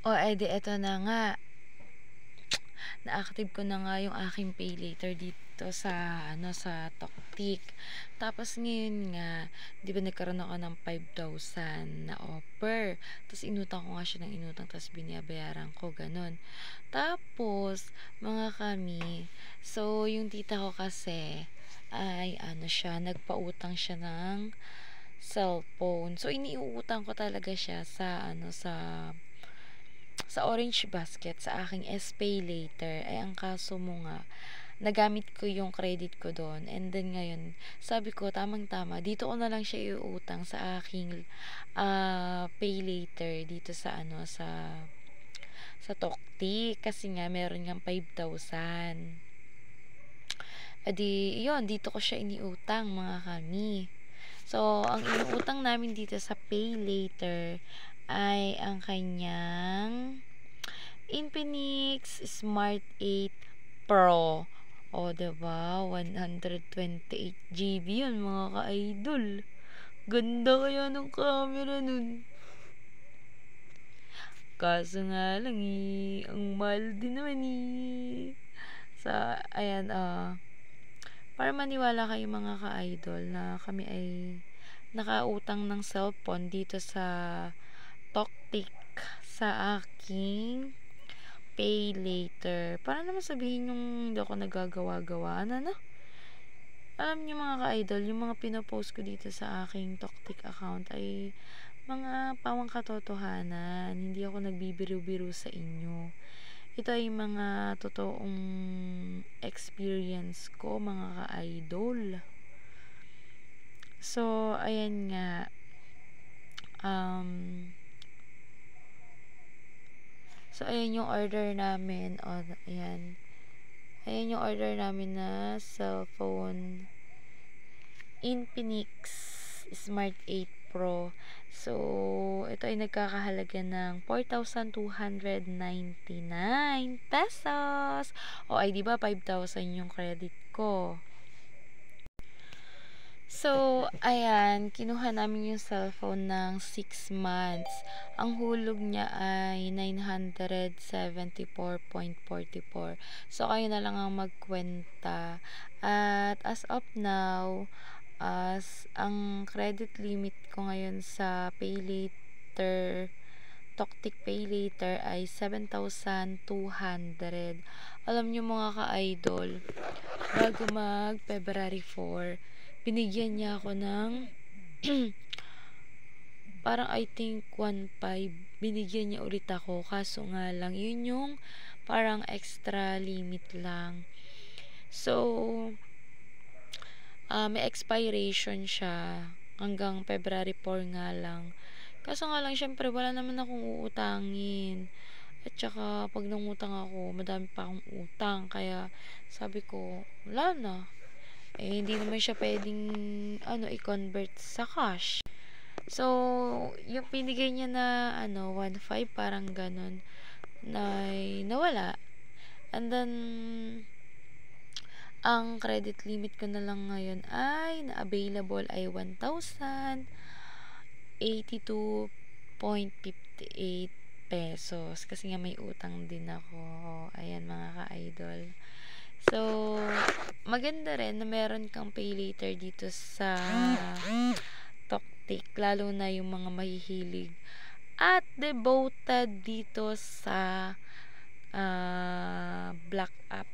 O, edi eto na nga, na-active ko na nga yung aking pay later dito sa ano, sa Toktik. Tapos ngayon nga, 'di ba nagkaroon ako ng 5,000 na offer. Tapos inutang ko nga siya ng inutang tapos binabayaran ko, gano'n. Tapos, mga kami, so yung tita ko kasi ay ano siya, nagpautang siya ng cellphone. So iniuutang ko talaga siya sa ano, sa Orange Basket, sa aking SPay later. Ay ang kaso mo nga, nagamit ko yung credit ko doon. And then ngayon, sabi ko, tamang-tama, dito ko na lang siya iuutang sa aking pay later dito sa ano, sa Tokti. Kasi nga, meron ngang 5,000. Adi, yun, dito ko siya iniutang, mga kami. So, ang inuutang namin dito sa pay later ay ang kanyang Infinix Smart 8 Pro. O, diba? 128 GB yun, mga ka-idol. Ganda kaya ng camera nun. Kaso nga lang ang mahal din naman ayan, para maniwala kayo mga ka-idol na kami ay nakautang ng cellphone dito sa Toktik sa aking pay later. Para naman sabihin yung hindi ako nagagawa-gawa. Ano? Alam niyo mga ka-idol, yung mga pinopost ko dito sa aking Toktik account ay mga pawang katotohanan. Hindi ako nagbibiru-biru sa inyo. Ito ay mga totoong experience ko, mga ka-idol. So, ayan nga. So, ayan yung order namin. O, ayan. Ayan yung order namin na cellphone. Infinix Smart 8 Pro. So, ito ay nagkakahalaga ng 4,299 pesos. O, ay, di ba 5,000 yung credit ko. So, ayan, kinuha namin yung cellphone ng 6 months. Ang hulog niya ay 974.44. So, kayo na lang ang magkwenta. At as of now, ang credit limit ko ngayon sa Pay Later, Toktik Pay Later ay 7,200. Alam niyo mga ka-idol, bago mag February 4, binigyan niya ako ng parang I think 1.5. Binigyan niya ulit ako. Kaso nga lang, yun yung parang extra limit lang. So, may expiration siya hanggang February 4 nga lang. Kaso nga lang, syempre, wala naman akong uutangin. At saka, pag nangutang ako, madami pa akong utang. Kaya, sabi ko, wala na. Hindi naman siya pwedeng, i-convert sa cash. So, yung pinigay niya na, 1.5, parang ganun, nawala. And then, ang credit limit ko na lang ngayon ay na-available ay 1,082.58 pesos. Kasi nga may utang din ako. Ayan mga ka-idol. So, maganda rin na meron kang pay later dito sa Toktik. Lalo na yung mga mahihilig at devoted dito sa Black App.